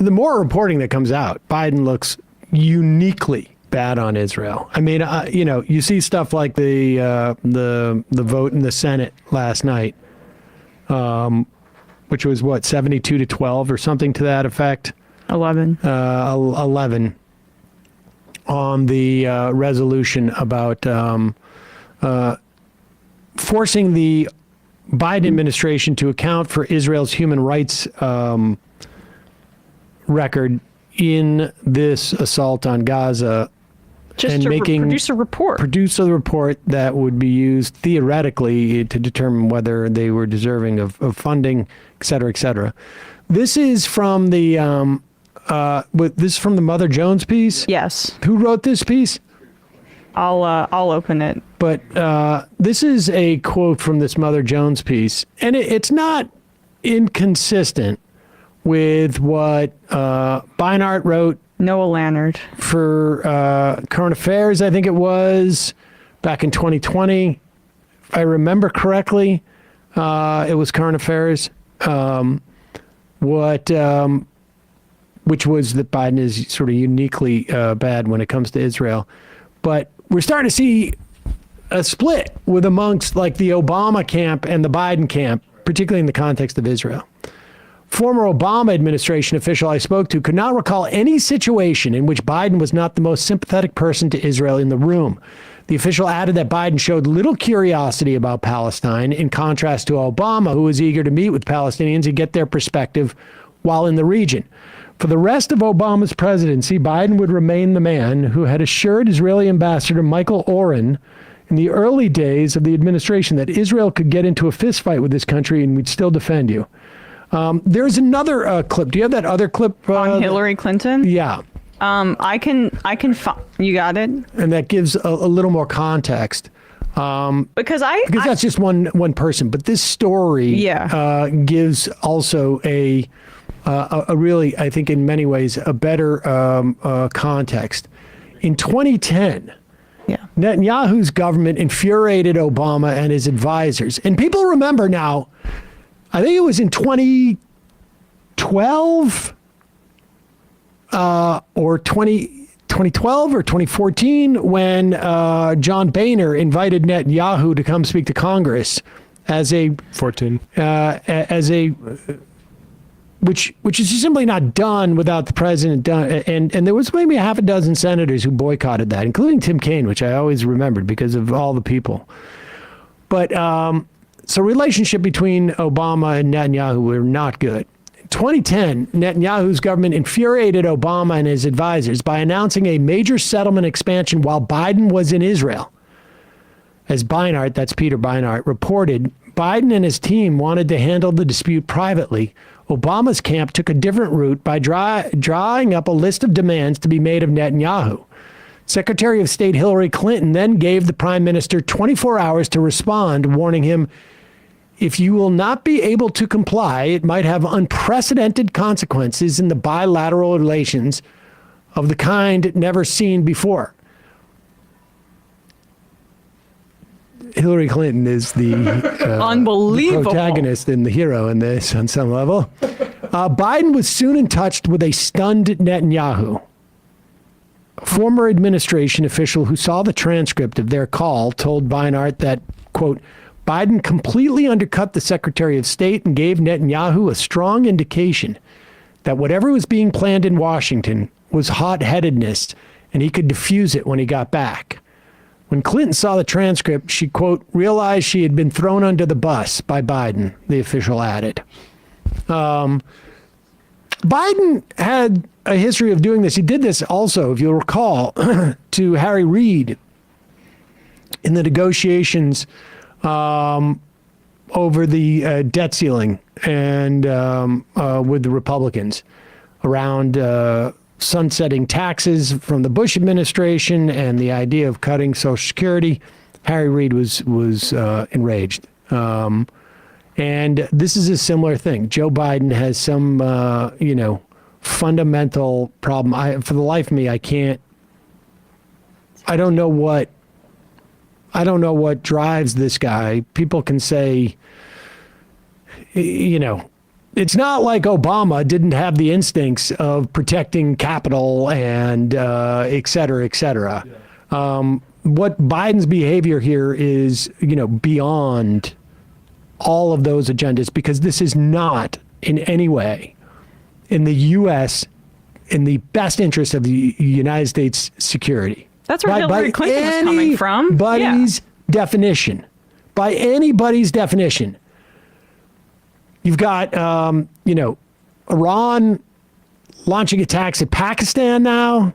the more reporting that comes out, Biden looks uniquely bad on Israel. I mean, you see stuff like the vote in the Senate last night, which was 72-12 or something to that effect. 11. 11 on the resolution about forcing the Biden administration to account for Israel's human rights record in this assault on Gaza. Just and to produce a report that would be used theoretically to determine whether they were deserving of funding, et cetera, et cetera. This is from the Mother Jones piece. Yes. Who wrote this piece? I'll open it. But this is a quote from this Mother Jones piece, and it's not inconsistent with what Beinart wrote. Noah Lannard. For Current Affairs, I think it was, back in 2020. If I remember correctly, it was Current Affairs. Which was that Biden is sort of uniquely bad when it comes to Israel. But we're starting to see a split amongst like the Obama camp and the Biden camp, particularly in the context of Israel. Former Obama administration official I spoke to could not recall any situation in which Biden was not the most sympathetic person to Israel in the room. The official added that Biden showed little curiosity about Palestine, in contrast to Obama, who was eager to meet with Palestinians and get their perspective while in the region. For the rest of Obama's presidency, Biden would remain the man who had assured Israeli Ambassador Michael Oren in the early days of the administration that Israel could get into a fistfight with this country and we'd still defend you. There's another clip. Do you have that other clip? On Hillary Clinton? Yeah. I can you got it? And that gives a little more context. Because that's just one person, but this story gives also a really, I think in many ways, a better context. In 2010, Netanyahu's government infuriated Obama and his advisors. And people remember now, I think it was in 2012 or 2012 or 2014 when John Boehner invited Netanyahu to come speak to Congress as a 14 which is simply not done without the president done. And there was maybe a half a dozen senators who boycotted that, including Tim Kaine, which I always remembered because of all the people. But so relationship between Obama and Netanyahu were not good. In 2010, Netanyahu's government infuriated Obama and his advisors by announcing a major settlement expansion while Biden was in Israel. As Beinart, that's Peter Beinart, reported, Biden and his team wanted to handle the dispute privately. Obama's camp took a different route by drawing up a list of demands to be made of Netanyahu. Secretary of State Hillary Clinton then gave the prime minister 24 hours to respond, warning him, if you will not be able to comply, it might have unprecedented consequences in the bilateral relations of the kind never seen before. Hillary Clinton is the unbelievable protagonist and the hero in this on some level. Biden was soon in touch with a stunned Netanyahu. A former administration official who saw the transcript of their call told Beinart that, quote, Biden completely undercut the Secretary of State and gave Netanyahu a strong indication that whatever was being planned in Washington was hot-headedness and he could diffuse it when he got back. When Clinton saw the transcript, she, quote, realized she had been thrown under the bus by Biden, the official added. Biden had a history of doing this. He did this also, if you'll recall, to Harry Reid in the negotiations over the debt ceiling and with the Republicans around sunsetting taxes from the Bush administration and the idea of cutting Social Security. Harry Reid was enraged. And this is a similar thing. Joe Biden has some, fundamental problem. For the life of me, I don't know what drives this guy. People can say, it's not like Obama didn't have the instincts of protecting capital and et cetera, et cetera. Yeah. What Biden's behavior here is, beyond all of those agendas, because this is not in any way in the U.S. in the best interest of the United States security. That's where Hillary Clinton was coming from. Anybody's definition. By anybody's definition. You've got, Iran launching attacks at Pakistan now.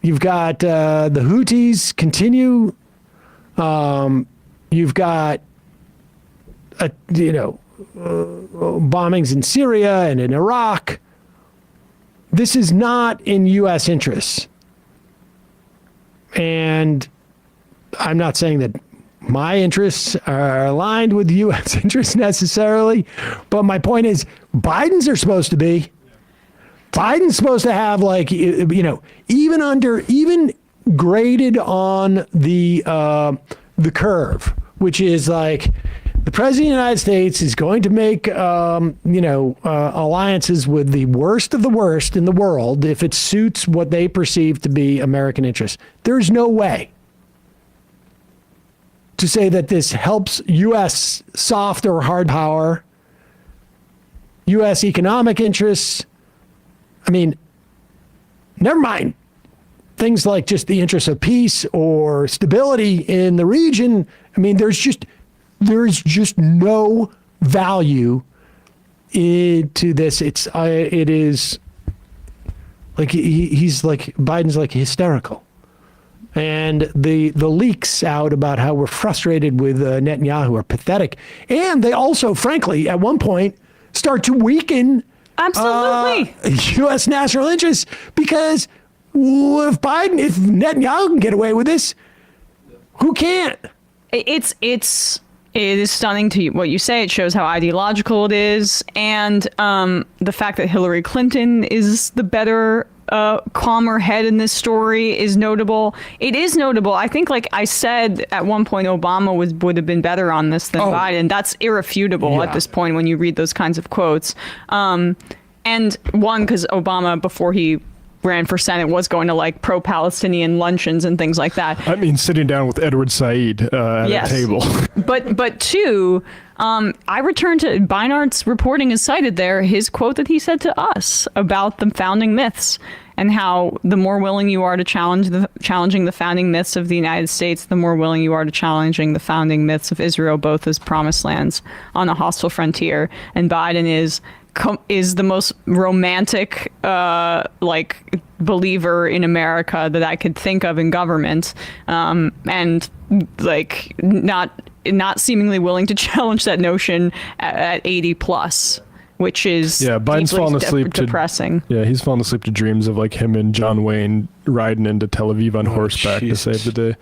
You've got the Houthis continue. You've got, bombings in Syria and in Iraq. This is not in U.S. interests. And I'm not saying that my interests are aligned with U.S. interests necessarily, but my point is Biden's are supposed to be. Biden's supposed to have, even graded on the curve, which is like the president of the United States is going to make alliances with the worst of the worst in the world if it suits what they perceive to be American interests. There's no way to say that this helps U.S. soft or hard power, U.S. economic interests. I mean, never mind things like just the interests of peace or stability in the region. I mean, there is just no value to this. It is like he's like Biden's like hysterical. And the leaks out about how we're frustrated with Netanyahu are pathetic. And they also, frankly, at one point, start to weaken absolutely U.S. national interests, because if Netanyahu can get away with this, who can't? It is stunning to what you say. It shows how ideological it is, and the fact that Hillary Clinton is the better, calmer head in this story is notable. It is notable. I think, like I said, at one point, Obama would have been better on this than Biden. That's irrefutable at this point when you read those kinds of quotes. And one, because Obama, before he ran for Senate, was going to like pro-Palestinian luncheons and things like that. I mean, sitting down with Edward Said at a table. But two, I returned to Beinart's reporting is cited there, his quote that he said to us about the founding myths and how the more willing you are to challenging the founding myths of the United States, the more willing you are to challenging the founding myths of Israel, both as promised lands on a hostile frontier. And Biden is the most romantic believer in America that I could think of in government, and like not seemingly willing to challenge that notion at 80 plus, which is Biden's fallen asleep depressing. He's fallen asleep to dreams of like him and John Wayne riding into Tel Aviv on horseback to save the day.